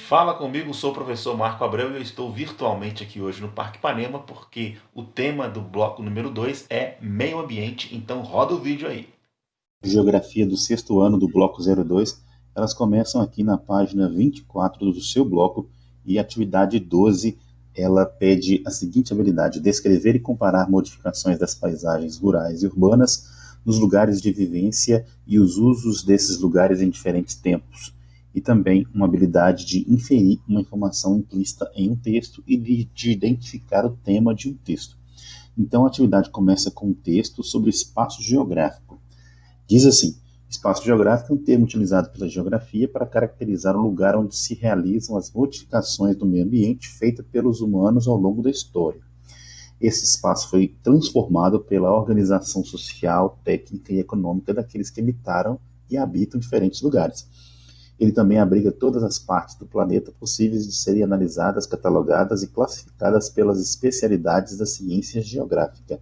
Fala comigo, sou o professor Marco Abreu e eu estou virtualmente aqui hoje no Parque Ipanema porque o tema do bloco número 2 é meio ambiente, então roda o vídeo aí. Geografia do sexto ano do bloco 02, elas começam aqui na página 24 do seu bloco e a atividade 12, ela pede a seguinte habilidade: descrever e comparar modificações das paisagens rurais e urbanas nos lugares de vivência e os usos desses lugares em diferentes tempos. E também uma habilidade de inferir uma informação implícita em um texto e de identificar o tema de um texto. Então a atividade começa com um texto sobre espaço geográfico. Diz assim: espaço geográfico é um termo utilizado pela geografia para caracterizar o lugar onde se realizam as modificações do meio ambiente feitas pelos humanos ao longo da história. Esse espaço foi transformado pela organização social, técnica e econômica daqueles que habitaram e habitam diferentes lugares. Ele também abriga todas as partes do planeta possíveis de serem analisadas, catalogadas e classificadas pelas especialidades da ciência geográfica.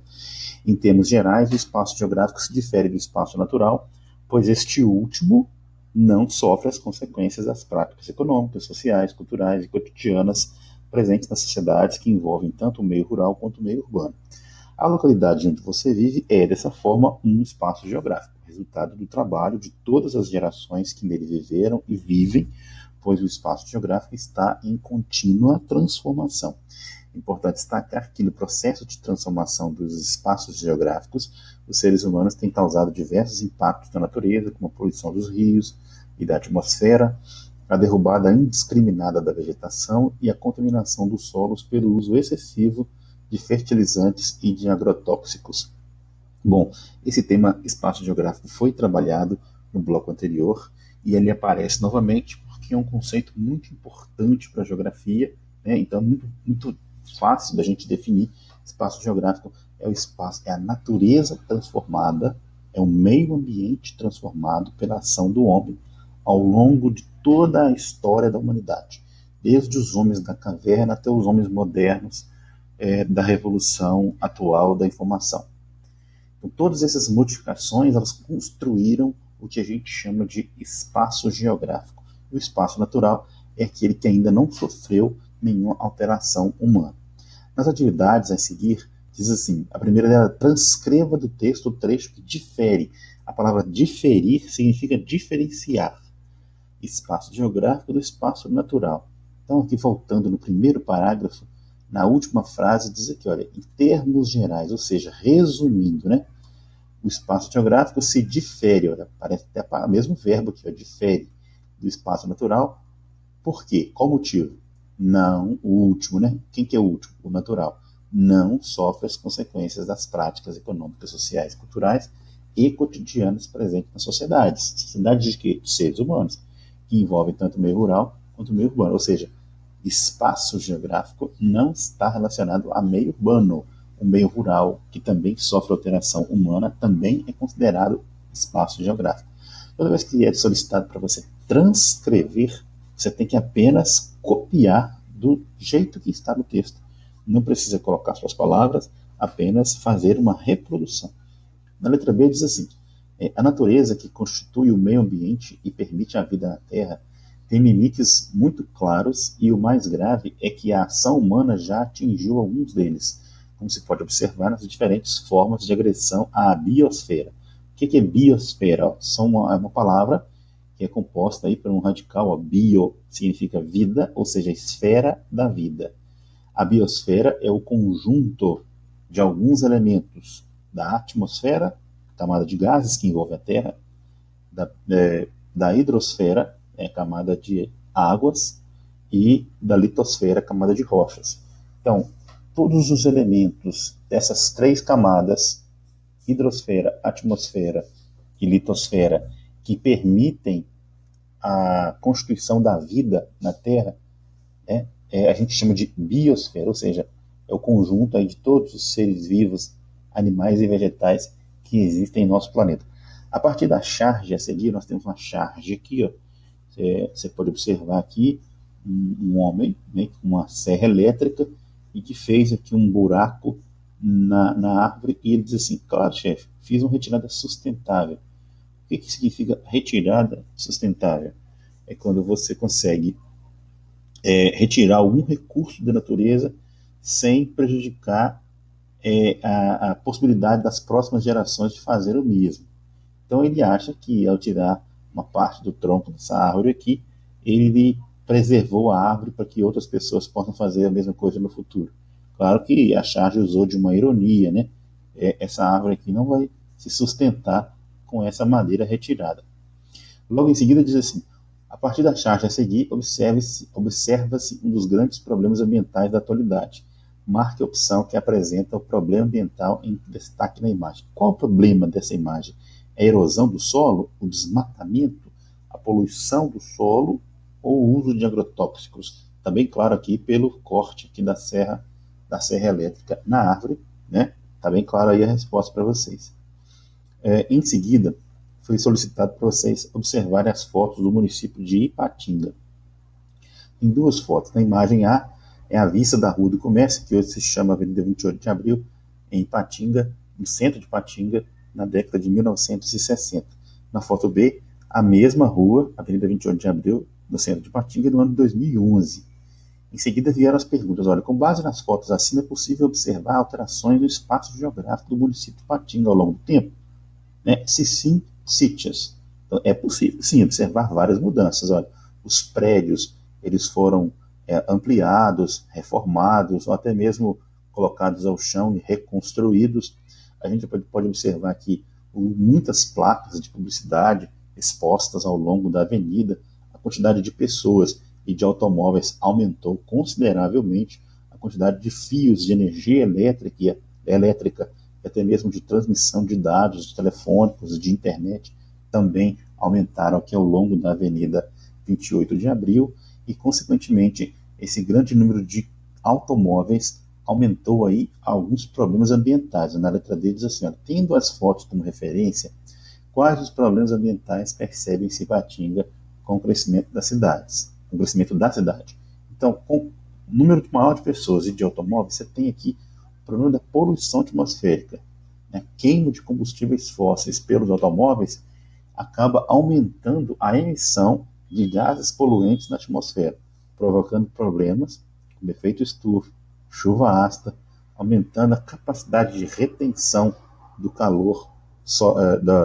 Em termos gerais, o espaço geográfico se difere do espaço natural, pois este último não sofre as consequências das práticas econômicas, sociais, culturais e cotidianas presentes nas sociedades que envolvem tanto o meio rural quanto o meio urbano. A localidade onde você vive é, dessa forma, um espaço geográfico, resultado do trabalho de todas as gerações que nele viveram e vivem, pois o espaço geográfico está em contínua transformação. É importante destacar que no processo de transformação dos espaços geográficos, os seres humanos têm causado diversos impactos na natureza, como a poluição dos rios e da atmosfera, a derrubada indiscriminada da vegetação e a contaminação dos solos pelo uso excessivo de fertilizantes e de agrotóxicos. Bom, esse tema espaço geográfico foi trabalhado no bloco anterior e ele aparece novamente porque é um conceito muito importante para a geografia, né? Então, muito fácil da gente definir. Espaço geográfico é o espaço, é a natureza transformada, é o meio ambiente transformado pela ação do homem ao longo de toda a história da humanidade, desde os homens da caverna até os homens modernos, da revolução atual da informação. Então, todas essas modificações elas construíram o que a gente chama de espaço geográfico. O espaço natural é aquele que ainda não sofreu nenhuma alteração humana. Nas atividades a seguir, diz assim: a primeira é transcreva do texto o trecho que difere. A palavra diferir significa diferenciar espaço geográfico do espaço natural. Então, aqui voltando no primeiro parágrafo, na última frase, diz aqui, olha, em termos gerais, ou seja, resumindo, né? O espaço geográfico se difere, olha, parece até o mesmo verbo aqui, ó, difere do espaço natural. Por quê? Qual motivo? Não, o último, né? Quem que é o último? O natural. Não sofre as consequências das práticas econômicas, sociais, culturais e cotidianas presentes nas sociedades. Sociedades de quê? De seres humanos, que envolvem tanto o meio rural quanto o meio urbano. Ou seja, espaço geográfico não está relacionado a meio urbano. O meio rural, que também sofre alteração humana, também é considerado espaço geográfico. Toda vez que é solicitado para você transcrever, você tem que apenas copiar do jeito que está no texto. Não precisa colocar suas palavras, apenas fazer uma reprodução. Na letra B diz assim: a natureza que constitui o meio ambiente e permite a vida na Terra tem limites muito claros e o mais grave é que a ação humana já atingiu alguns deles, como se pode observar nas diferentes formas de agressão à biosfera. O que é biosfera? É uma palavra que é composta aí por um radical, ó, bio significa vida, ou seja, esfera da vida. A biosfera é o conjunto de alguns elementos da atmosfera, camada de gases que envolve a Terra, da hidrosfera, camada de águas, e da litosfera, camada de rochas. Então, todos os elementos dessas três camadas, hidrosfera, atmosfera e litosfera, que permitem a constituição da vida na Terra, a gente chama de biosfera, ou seja, é o conjunto aí de todos os seres vivos, animais e vegetais que existem em nosso planeta. A partir da charge a seguir, nós temos uma charge aqui, ó. Você pode observar aqui um homem, né, com uma serra elétrica e que fez aqui um buraco na árvore e ele diz assim: claro, chefe, fiz uma retirada sustentável. O que significa retirada sustentável? É quando você consegue retirar algum recurso da natureza sem prejudicar a possibilidade das próximas gerações de fazer o mesmo. Então ele acha que ao tirar uma parte do tronco dessa árvore aqui, ele preservou a árvore para que outras pessoas possam fazer a mesma coisa no futuro. Claro que a charge usou de uma ironia, né? Essa árvore aqui não vai se sustentar com essa madeira retirada. Logo em seguida diz assim: a partir da charge a seguir, observa-se um dos grandes problemas ambientais da atualidade. Marque a opção que apresenta o problema ambiental em destaque na imagem. Qual o problema dessa imagem? É a erosão do solo, o desmatamento, a poluição do solo ou o uso de agrotóxicos? Está bem claro aqui pelo corte aqui da serra elétrica na árvore, né? Está bem claro aí a resposta para vocês. Em seguida, foi solicitado para vocês observarem as fotos do município de Ipatinga. Em duas fotos. Na imagem A é a vista da Rua do Comércio, que hoje se chama Avenida 28 de Abril, em Ipatinga, no centro de Ipatinga, na década de 1960. Na foto B, a mesma rua, Avenida 28 de Abril, no centro de Ipatinga, no ano de 2011. Em seguida vieram as perguntas. Olha, com base nas fotos acima, é possível observar alterações no espaço geográfico do município de Ipatinga ao longo do tempo? Né? Se sim, cite-as. Então, é possível, sim, observar várias mudanças. Olha, os prédios, eles foram ampliados, reformados, ou até mesmo colocados ao chão e reconstruídos. A gente pode observar aqui muitas placas de publicidade expostas ao longo da avenida. A quantidade de pessoas e de automóveis aumentou consideravelmente. A quantidade de fios de energia elétrica e até mesmo de transmissão de dados de telefônicos, de internet, também aumentaram aqui ao longo da Avenida 28 de Abril e, consequentemente, esse grande número de automóveis aumentou aí alguns problemas ambientais. Na letra D diz assim, ó, tendo as fotos como referência, quais os problemas ambientais percebem-se em Ipatinga com o crescimento das cidades? Com o crescimento da cidade. Então, com o número maior de pessoas e de automóveis, você tem aqui o problema da poluição atmosférica. Né? Queima de combustíveis fósseis pelos automóveis acaba aumentando a emissão de gases poluentes na atmosfera, provocando problemas como efeito estufa, chuva ácida, aumentando a capacidade de retenção do calor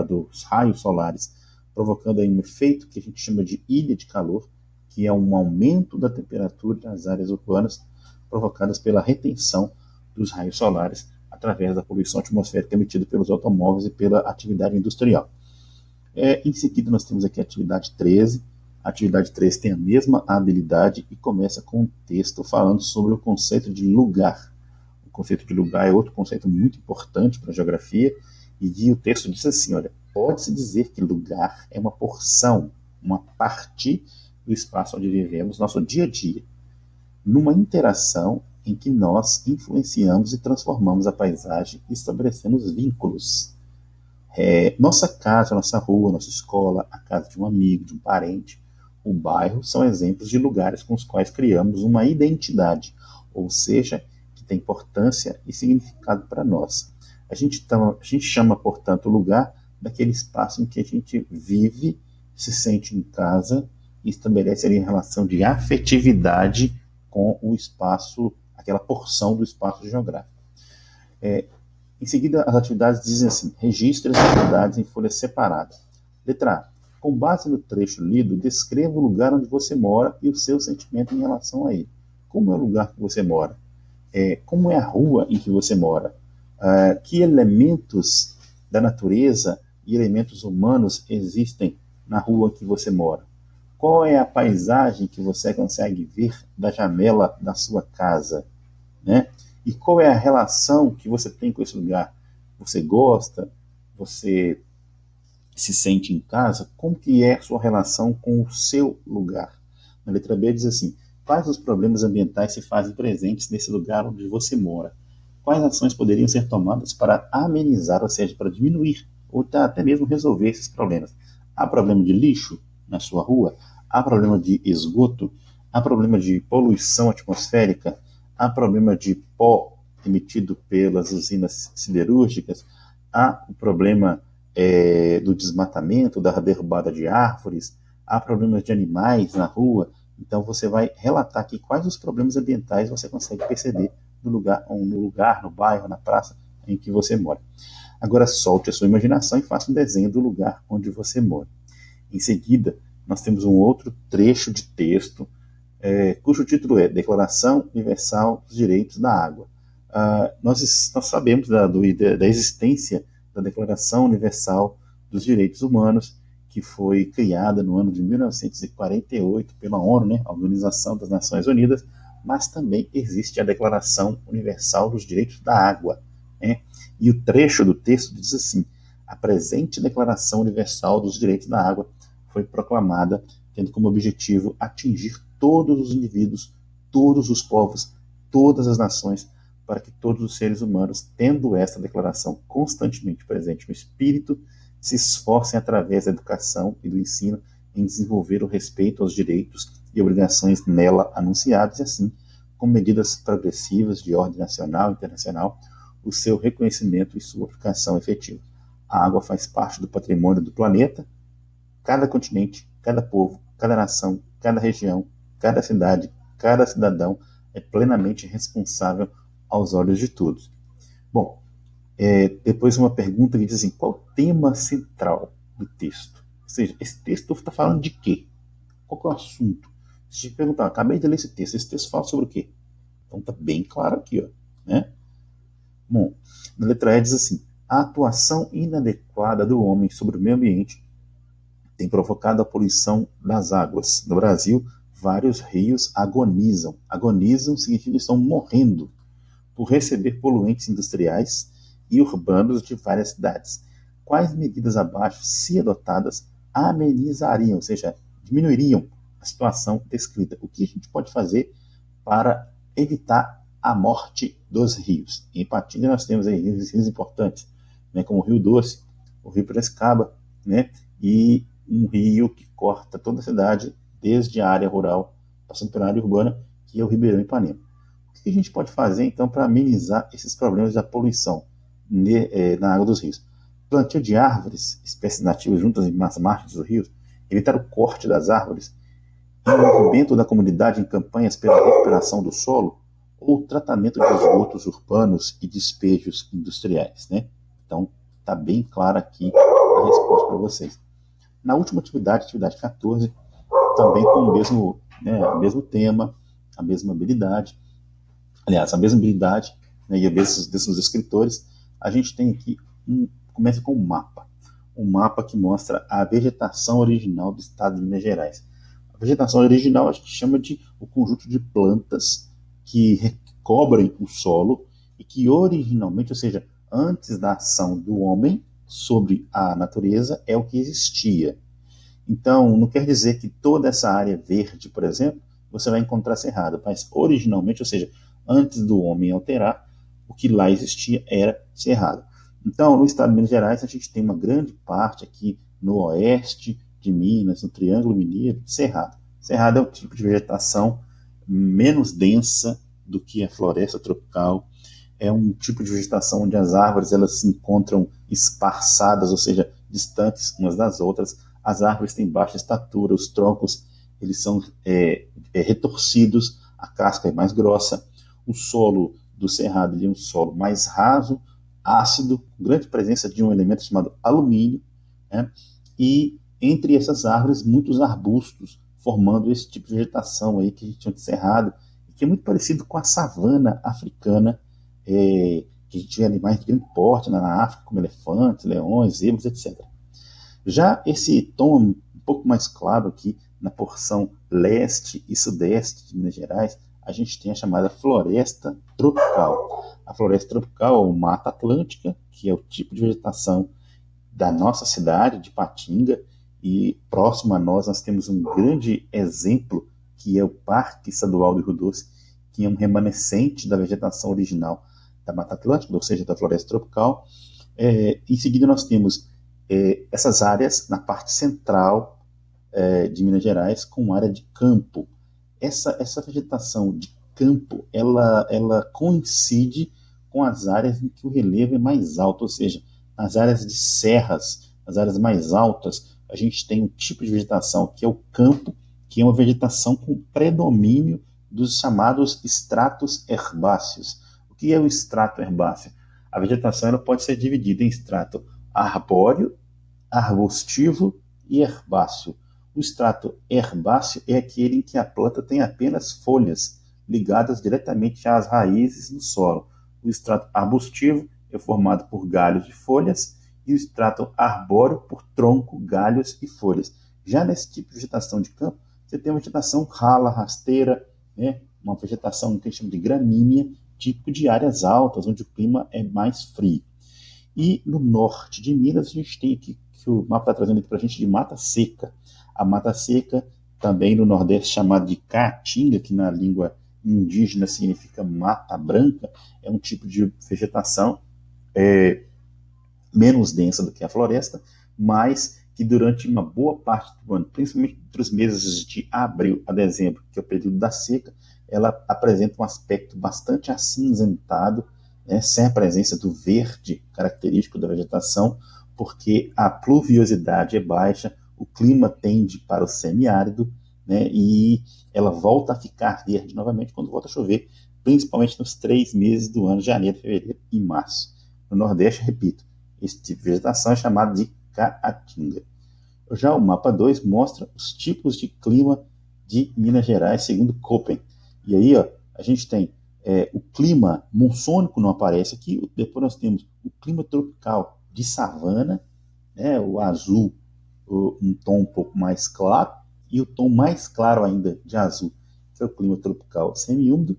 dos raios solares, provocando aí um efeito que a gente chama de ilha de calor, que é um aumento da temperatura nas áreas urbanas provocadas pela retenção dos raios solares através da poluição atmosférica emitida pelos automóveis e pela atividade industrial. Em seguida, nós temos aqui a atividade 13. A atividade 13 tem a mesma habilidade e começa com um texto falando sobre o conceito de lugar. O conceito de lugar é outro conceito muito importante para a geografia, e o texto diz assim, olha, pode-se dizer que lugar é uma porção, uma parte do espaço onde vivemos, nosso dia a dia, numa interação em que nós influenciamos e transformamos a paisagem, estabelecendo os vínculos. Nossa casa, nossa rua, nossa escola, a casa de um amigo, de um parente, o bairro são exemplos de lugares com os quais criamos uma identidade, ou seja, que tem importância e significado para nós. A gente chama, portanto, o lugar daquele espaço em que a gente vive, se sente em casa e estabelece ali uma relação de afetividade com o espaço, aquela porção do espaço geográfico. Em seguida, as atividades dizem assim, registre as atividades em folhas separadas. Letra A. Com base no trecho lido, descreva o lugar onde você mora e o seu sentimento em relação a ele. Como é o lugar que você mora? Como é a rua em que você mora? Que elementos da natureza e elementos humanos existem na rua em que você mora? Qual é a paisagem que você consegue ver da janela da sua casa? Né? E qual é a relação que você tem com esse lugar? Você gosta? Você se sente em casa? Como que é a sua relação com o seu lugar? Na letra B diz assim, quais os problemas ambientais se fazem presentes nesse lugar onde você mora? Quais ações poderiam ser tomadas para amenizar, ou seja, para diminuir, ou até mesmo resolver esses problemas? Há problema de lixo na sua rua? Há problema de esgoto? Há problema de poluição atmosférica? Há problema de pó emitido pelas usinas siderúrgicas? Há o problema do desmatamento, da derrubada de árvores? Há problemas de animais na rua Então você vai relatar aqui quais os problemas ambientais você consegue perceber no bairro, na praça em que você mora. Agora solte a sua imaginação e faça um desenho do lugar onde você mora. Em seguida, nós temos um outro trecho de texto, cujo título é Declaração Universal dos Direitos da Água. Nós sabemos da existência da Declaração Universal dos Direitos Humanos, que foi criada no ano de 1948 pela ONU, né, a Organização das Nações Unidas, mas também existe a Declaração Universal dos Direitos da Água, né? E o trecho do texto diz assim: a presente Declaração Universal dos Direitos da Água foi proclamada tendo como objetivo atingir todos os indivíduos, todos os povos, todas as nações, para que todos os seres humanos, tendo esta declaração constantemente presente no espírito, se esforcem através da educação e do ensino em desenvolver o respeito aos direitos e obrigações nela anunciados e assim, com medidas progressivas de ordem nacional e internacional, o seu reconhecimento e sua aplicação efetiva. A água faz parte do patrimônio do planeta. Cada continente, cada povo, cada nação, cada região, cada cidade, cada cidadão é plenamente responsável aos olhos de todos. Bom, depois uma pergunta que diz assim: qual o tema central do texto? Ou seja, esse texto está falando de quê? Qual é o assunto? Se te perguntar, acabei de ler esse texto fala sobre o quê? Então está bem claro aqui, ó, né? Bom, na letra E diz assim: a atuação inadequada do homem sobre o meio ambiente tem provocado a poluição das águas. No Brasil, vários rios agonizam. Agonizam significa que estão morrendo por receber poluentes industriais e urbanos de várias cidades. Quais medidas abaixo, se adotadas, amenizariam, ou seja, diminuiriam a situação descrita? O que a gente pode fazer para evitar a morte dos rios? Em Ipatinga nós temos aí rios importantes, né, como o Rio Doce, o Rio Piracicaba, né, e um rio que corta toda a cidade, desde a área rural, passando pela área urbana, que é o Ribeirão Ipanema. O que a gente pode fazer, então, para amenizar esses problemas da poluição na água dos rios? Plantio de árvores, espécies nativas juntas nas margens dos rios, evitar o corte das árvores, envolvimento da comunidade em campanhas pela recuperação do solo, ou tratamento de esgotos urbanos e despejos industriais, né? Então, está bem clara aqui a resposta para vocês. Na última atividade 14, também com o mesmo tema, a mesma habilidade, aliás, a mesma habilidade, né, e a desses escritores, a gente tem aqui, começa com um mapa que mostra a vegetação original do estado de Minas Gerais. A vegetação original a gente chama de o conjunto de plantas que recobrem o solo e que originalmente, ou seja, antes da ação do homem sobre a natureza, é o que existia. Então, não quer dizer que toda essa área verde, por exemplo, você vai encontrar cerrado, mas originalmente, ou seja, antes do homem alterar, o que lá existia era cerrado. Então, no estado de Minas Gerais, a gente tem uma grande parte aqui no oeste de Minas, no Triângulo Mineiro, cerrado. Cerrado é um tipo de vegetação menos densa do que a floresta tropical. É um tipo de vegetação onde as árvores elas se encontram esparçadas, ou seja, distantes umas das outras. As árvores têm baixa estatura, os troncos eles são retorcidos, a casca é mais grossa. O solo do cerrado é um solo mais raso, ácido, com grande presença de um elemento chamado alumínio, né? E entre essas árvores, muitos arbustos, formando esse tipo de vegetação aí que a gente chama de cerrado, que é muito parecido com a savana africana, que a gente vê animais de grande porte na África, como elefantes, leões, zebras, etc. Já esse tom um pouco mais claro aqui na porção leste e sudeste de Minas Gerais, a gente tem a chamada floresta tropical. A floresta tropical é uma mata atlântica, que é o tipo de vegetação da nossa cidade, de Ipatinga, e próximo a nós temos um grande exemplo, que é o Parque Estadual do Rio Doce, que é um remanescente da vegetação original da Mata Atlântica, ou seja, da floresta tropical. Em seguida nós temos essas áreas na parte central de Minas Gerais, com área de campo. Essa vegetação de campo, ela coincide com as áreas em que o relevo é mais alto, ou seja, nas áreas de serras, nas áreas mais altas, a gente tem um tipo de vegetação que é o campo, que é uma vegetação com predomínio dos chamados estratos herbáceos. O que é o estrato herbáceo? A vegetação ela pode ser dividida em estrato arbóreo, arbustivo e herbáceo. O estrato herbáceo é aquele em que a planta tem apenas folhas ligadas diretamente às raízes do solo. O estrato arbustivo é formado por galhos e folhas e o estrato arbóreo por tronco, galhos e folhas. Já nesse tipo de vegetação de campo, você tem uma vegetação rala, rasteira, né? Uma vegetação que a gente chama de gramínea, típico de áreas altas, onde o clima é mais frio. E no norte de Minas, a gente tem aqui, que o mapa está trazendo aqui para a gente, de mata seca. A mata seca, também no nordeste chamada de caatinga, que na língua indígena significa mata branca, é um tipo de vegetação menos densa do que a floresta, mas que durante uma boa parte do ano, principalmente entre os meses de abril a dezembro, que é o período da seca, ela apresenta um aspecto bastante acinzentado, né, sem a presença do verde característico da vegetação, porque a pluviosidade é baixa, o clima tende para o semiárido, né, e ela volta a ficar verde novamente quando volta a chover, principalmente nos 3 meses do ano, janeiro, fevereiro e março. No Nordeste, repito, esse tipo de vegetação é chamado de caatinga. Já o mapa 2 mostra os tipos de clima de Minas Gerais, segundo Köppen. E aí, ó, a gente tem o clima monsônico, não aparece aqui, depois nós temos o clima tropical de savana, né, o azul, um tom um pouco mais claro, e o tom mais claro ainda de azul, que é o clima tropical semiúmido.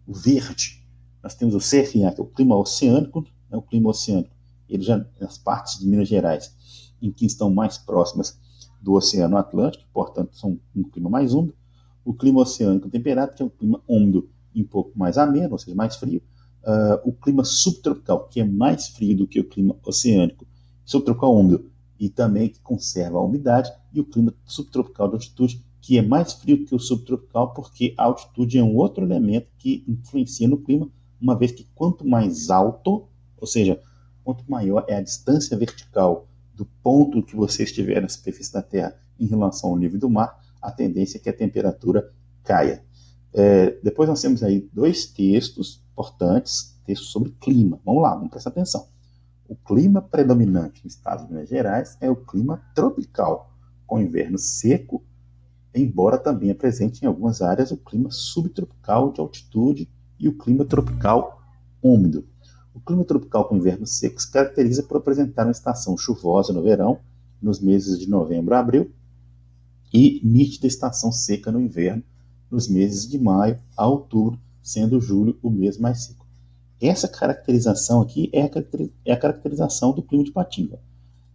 O verde, nós temos o CFA, que é o clima oceânico, né, o clima oceânico, ele já nas partes de Minas Gerais, em que estão mais próximas do Oceano Atlântico, portanto são um clima mais úmido. O clima oceânico temperado, que é um clima úmido e um pouco mais ameno, ou seja, mais frio. O clima subtropical, que é mais frio do que o clima oceânico, subtropical úmido, e também que conserva a umidade, e o clima subtropical de altitude, que é mais frio que o subtropical, porque a altitude é um outro elemento que influencia no clima, uma vez que quanto mais alto, ou seja, quanto maior é a distância vertical do ponto que você estiver na superfície da Terra em relação ao nível do mar, a tendência é que a temperatura caia. Depois nós temos aí 2 textos importantes, textos sobre clima. Vamos lá, vamos prestar atenção. O clima predominante no estado de Minas Gerais é o clima tropical, com inverno seco, embora também apresente em algumas áreas o clima subtropical de altitude e o clima tropical úmido. O clima tropical com inverno seco se caracteriza por apresentar uma estação chuvosa no verão, nos meses de novembro a abril, e nítida estação seca no inverno, nos meses de maio a outubro, sendo julho o mês mais seco. Essa caracterização aqui é a caracterização do clima de Patinga.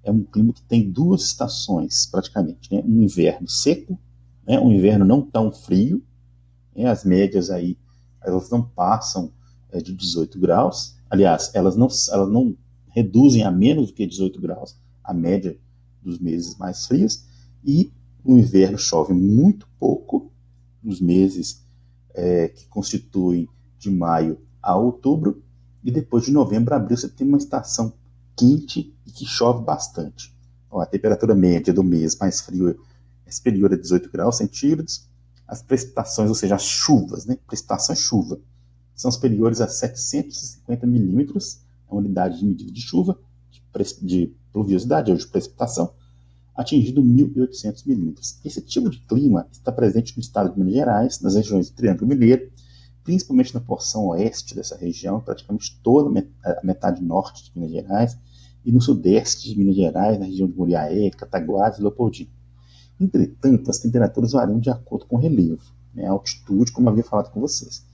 É um clima que tem 2 estações, praticamente, né? Um inverno seco, né? Um inverno não tão frio, né? As médias aí, elas não passam de 18 graus, aliás, elas não reduzem a menos do que 18 graus, a média dos meses mais frios, e no inverno chove muito pouco, nos meses que constituem de maio a outubro, e depois de novembro a abril você tem uma estação quente e que chove bastante. A temperatura média do mês mais frio é superior a 18 graus centígrados. As precipitações, ou seja, as chuvas, né? Precipitação é chuva, são superiores a 750 milímetros, a unidade de medida de chuva, de pluviosidade ou de precipitação, atingindo 1.800 milímetros. Esse tipo de clima está presente no estado de Minas Gerais, nas regiões do Triângulo Mineiro, principalmente na porção oeste dessa região, praticamente toda a metade norte de Minas Gerais, e no sudeste de Minas Gerais, na região de Muriaé, Cataguases e Leopoldina. Entretanto, as temperaturas variam de acordo com o relevo, né, a altitude, como havia falado com vocês.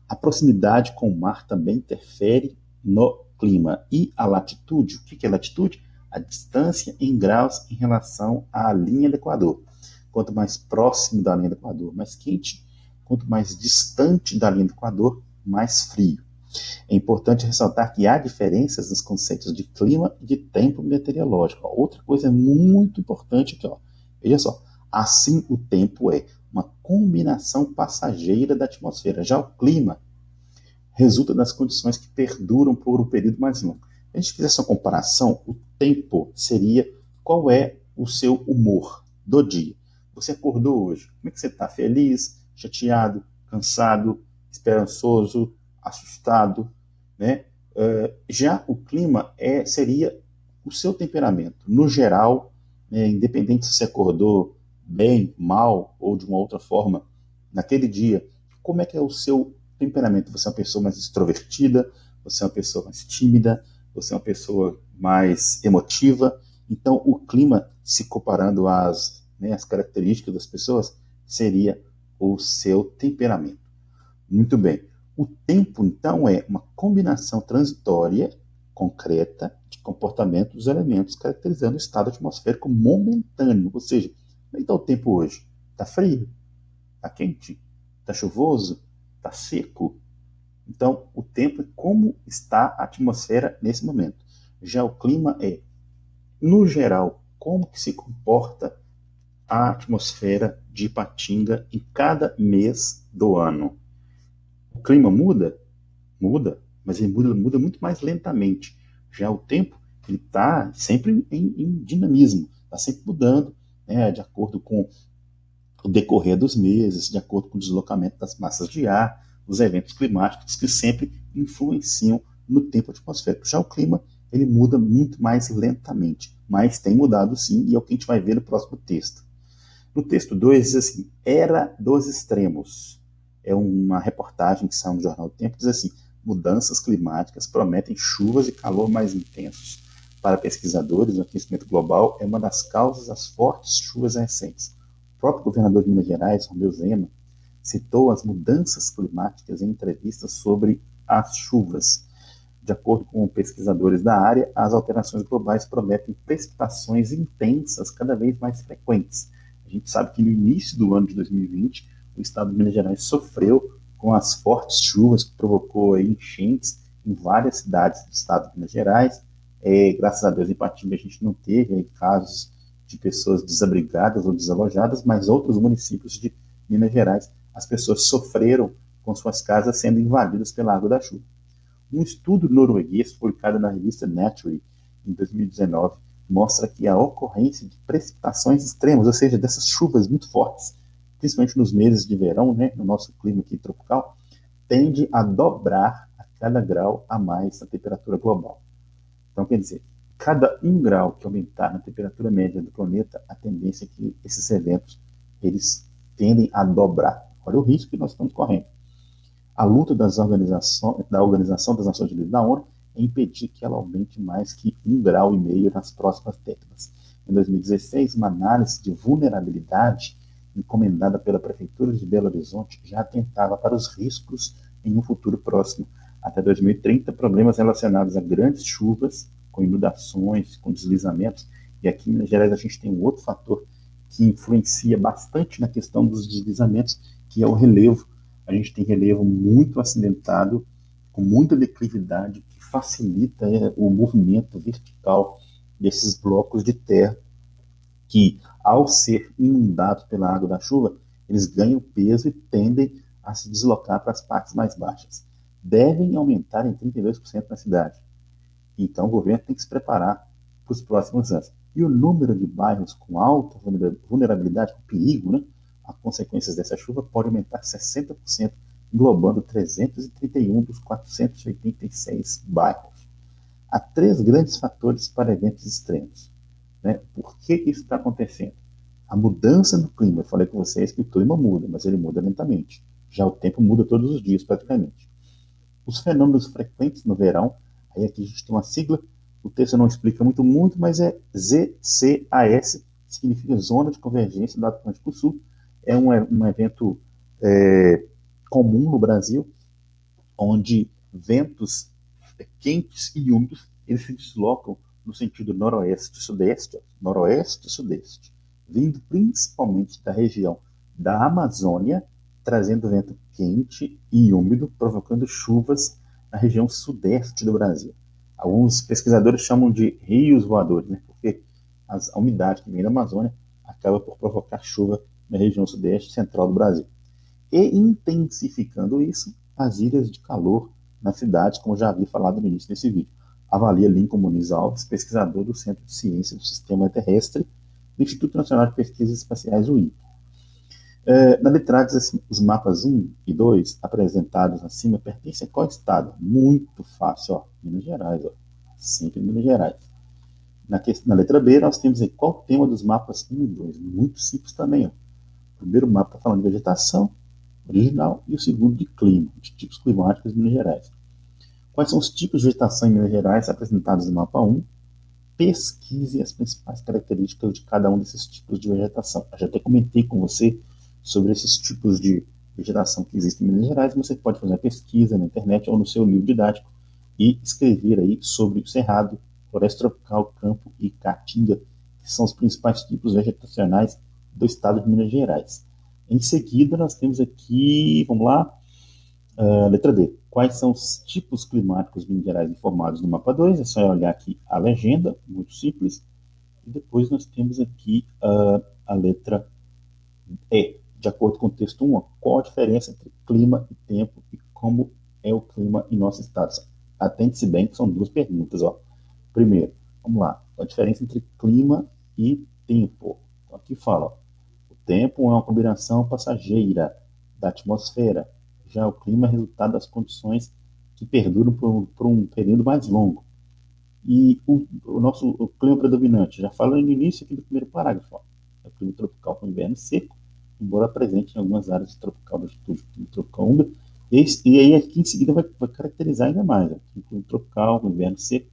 A proximidade com o mar também interfere no clima. E a latitude, o que é latitude? A distância em graus em relação à linha do Equador. Quanto mais próximo da linha do Equador, mais quente. Quanto mais distante da linha do Equador, mais frio. É importante ressaltar que há diferenças nos conceitos de clima e de tempo meteorológico. Outra coisa muito importante aqui, ó. Veja só, assim o tempo é uma combinação passageira da atmosfera. Já o clima resulta das condições que perduram por um período mais longo. Se a gente fizesse uma comparação, o tempo seria qual é o seu humor do dia. Você acordou hoje? Como é que você está? Feliz, chateado, cansado, esperançoso, assustado, né? Já o clima seria o seu temperamento. No geral, independente se você acordou bem, mal ou de uma outra forma naquele dia, como é que é o seu temperamento? Você é uma pessoa mais extrovertida? Você é uma pessoa mais tímida? Você é uma pessoa mais emotiva? Então, o clima, se comparando as características das pessoas, seria o seu temperamento. Muito bem. O tempo, então, é uma combinação transitória, concreta, de comportamento dos elementos caracterizando o estado atmosférico momentâneo. Ou seja, como é que está o tempo hoje? Está frio? Está quente? Está chuvoso? Está seco? Então, o tempo é como está a atmosfera nesse momento. Já o clima é, no geral, como que se comporta a atmosfera de Ipatinga em cada mês do ano. O clima muda? Muda, mas ele muda muito mais lentamente. Já o tempo, ele está sempre em dinamismo, está sempre mudando, né, de acordo com o decorrer dos meses, de acordo com o deslocamento das massas de ar, os eventos climáticos que sempre influenciam no tempo atmosférico. Já o clima, ele muda muito mais lentamente, mas tem mudado sim, e é o que a gente vai ver no próximo texto. No texto 2 diz assim, Era dos Extremos. É uma reportagem que saiu no Jornal do Tempo, diz assim, mudanças climáticas prometem chuvas e calor mais intensos. Para pesquisadores, o aquecimento global é uma das causas das fortes chuvas recentes. O próprio governador de Minas Gerais, Romeu Zema, citou as mudanças climáticas em entrevistas sobre as chuvas. De acordo com pesquisadores da área, as alterações globais prometem precipitações intensas cada vez mais frequentes. A gente sabe que no início do ano de 2020, o estado de Minas Gerais sofreu com as fortes chuvas que provocou enchentes em várias cidades do estado de Minas Gerais. Graças a Deus, em Ipatinga, a gente não teve casos de pessoas desabrigadas ou desalojadas, mas outros municípios de Minas Gerais, as pessoas sofreram com suas casas sendo invadidas pela água da chuva. Um estudo norueguês publicado na revista Nature em 2019 mostra que a ocorrência de precipitações extremas, ou seja, dessas chuvas muito fortes, principalmente nos meses de verão, né, no nosso clima aqui tropical, tende a dobrar a cada grau a mais a temperatura global. Então, quer dizer, cada 1 grau que aumentar na temperatura média do planeta, a tendência é que esses eventos eles tendem a dobrar. Olha o risco que nós estamos correndo. A luta da Organização das Nações Unidas da ONU é impedir que ela aumente mais que 1,5 grau nas próximas décadas. Em 2016, uma análise de vulnerabilidade encomendada pela Prefeitura de Belo Horizonte já atentava para os riscos em um futuro próximo. Até 2030, problemas relacionados a grandes chuvas, com inundações, com deslizamentos, e aqui em Minas Gerais a gente tem um outro fator que influencia bastante na questão dos deslizamentos, que é o relevo. A gente tem relevo muito acidentado, com muita declividade, que facilita o movimento vertical desses blocos de terra, que, ao ser inundados pela água da chuva, eles ganham peso e tendem a se deslocar para as partes mais baixas. Devem aumentar em 32% na cidade. Então, o governo tem que se preparar para os próximos anos. E o número de bairros com alta vulnerabilidade, com perigo, né, a consequências dessa chuva pode aumentar 60%, englobando 331 dos 486 bairros. Há 3 grandes fatores para eventos extremos. Né? Por que isso está acontecendo? A mudança do clima, eu falei com vocês que o clima muda, mas ele muda lentamente. Já o tempo muda todos os dias, praticamente. Os fenômenos frequentes no verão, aí aqui a gente tem uma sigla, o texto não explica muito, mas é ZCAS, significa Zona de Convergência do Atlântico Sul. É um evento comum no Brasil, onde ventos quentes e úmidos eles se deslocam no sentido noroeste-sudeste, noroeste-sudeste, vindo principalmente da região da Amazônia, trazendo vento quente e úmido, provocando chuvas na região sudeste do Brasil. Alguns pesquisadores chamam de rios voadores, né? Porque a umidade que vem da Amazônia acaba por provocar chuva na região sudeste e central do Brasil. E intensificando isso, as ilhas de calor na cidade, como já havia falado no início desse vídeo. Avalia Lincoln Muniz Alves, pesquisador do Centro de Ciência do Sistema Terrestre do Instituto Nacional de Pesquisas Espaciais, o INPE. Na letra A diz assim, os mapas 1 e 2 apresentados acima pertencem a qual estado? Muito fácil, ó, Minas Gerais, ó, sempre Minas Gerais. Na letra B, nós temos aí qual o tema dos mapas 1 e 2? Muito simples também, ó. O primeiro mapa está falando de vegetação original e o segundo de clima, de tipos climáticos de Minas Gerais. Quais são os tipos de vegetação em Minas Gerais apresentados no mapa 1? Pesquise as principais características de cada um desses tipos de vegetação. Eu já até comentei com você sobre esses tipos de vegetação que existem em Minas Gerais. Você pode fazer uma pesquisa na internet ou no seu livro didático e escrever aí sobre o cerrado, floresta tropical, campo e caatinga, que são os principais tipos vegetacionais do estado de Minas Gerais. Em seguida, nós temos aqui, vamos lá, letra D. Quais são os tipos climáticos de Minas Gerais informados no mapa 2? É só olhar aqui a legenda, muito simples. E depois nós temos aqui a letra E. De acordo com o texto 1, qual a diferença entre clima e tempo e como é o clima em nosso estado? Atente-se bem que são duas perguntas. Ó. Primeiro, vamos lá. A diferença entre clima e tempo. Então, aqui fala, ó, o tempo é uma combinação passageira da atmosfera. Já o clima é resultado das condições que perduram por um período mais longo. E o clima predominante, já falando no início aqui do primeiro parágrafo, ó, é o clima tropical com inverno seco, embora presente em algumas áreas de tropical da altitude, clima tropical úmido. E aí aqui em seguida vai caracterizar ainda mais. Ó, o clima tropical com inverno seco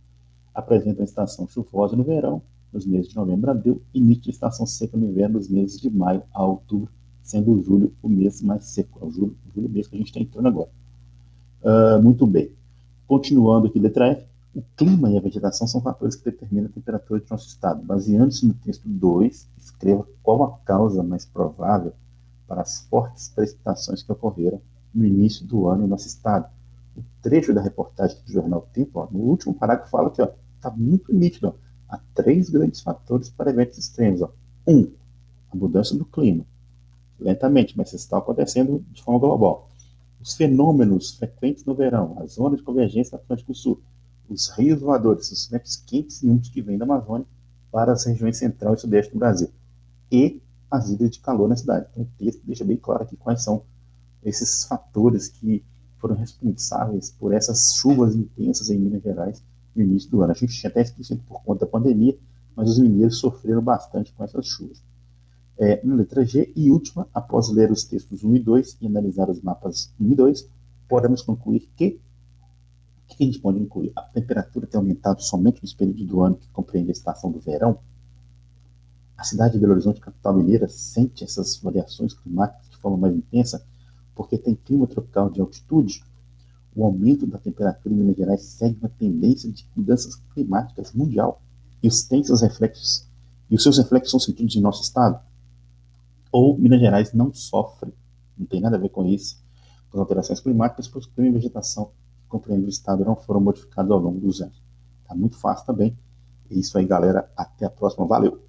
apresenta a estação chuvosa no verão, nos meses de novembro a abril, e inicia a estação seca no inverno, nos meses de maio a outubro, sendo o julho o mês mais seco. É o julho mês que a gente está entrando agora. Muito bem. Continuando aqui, letra F. O clima e a vegetação são fatores que determinam a temperatura de nosso estado. Baseando-se no texto 2, escreva qual a causa mais provável para as fortes precipitações que ocorreram no início do ano em nosso estado. O trecho da reportagem do jornal Tempo, ó, no último parágrafo, fala que está muito nítido. Ó, há 3 grandes fatores para eventos extremos. Ó. 1. A mudança do clima. Lentamente, mas isso está acontecendo de forma global. Os fenômenos frequentes no verão, a zona de convergência do Atlântico Sul, os rios voadores, os ventos quentes e úmidos que vêm da Amazônia para as regiões central e sudeste do Brasil, e as ilhas de calor na cidade. Então, o texto deixa bem claro aqui quais são esses fatores que foram responsáveis por essas chuvas intensas em Minas Gerais no início do ano. A gente tinha até esquecido por conta da pandemia, mas os mineiros sofreram bastante com essas chuvas. Na letra G e última, após ler os textos 1 e 2 e analisar os mapas 1 e 2, podemos concluir que o que a gente pode incluir? A temperatura tem aumentado somente nos períodos do ano que compreende a estação do verão. A cidade de Belo Horizonte, capital mineira, sente essas variações climáticas de forma mais intensa porque tem clima tropical de altitude. O aumento da temperatura em Minas Gerais segue uma tendência de mudanças climáticas mundial e os seus reflexos são sentidos em nosso estado. Ou Minas Gerais não sofre, não tem nada a ver com isso, com as alterações climáticas, pois o clima e a vegetação que compreende o estado não foram modificados ao longo dos anos. Tá muito fácil também. É isso aí, galera. Até a próxima. Valeu!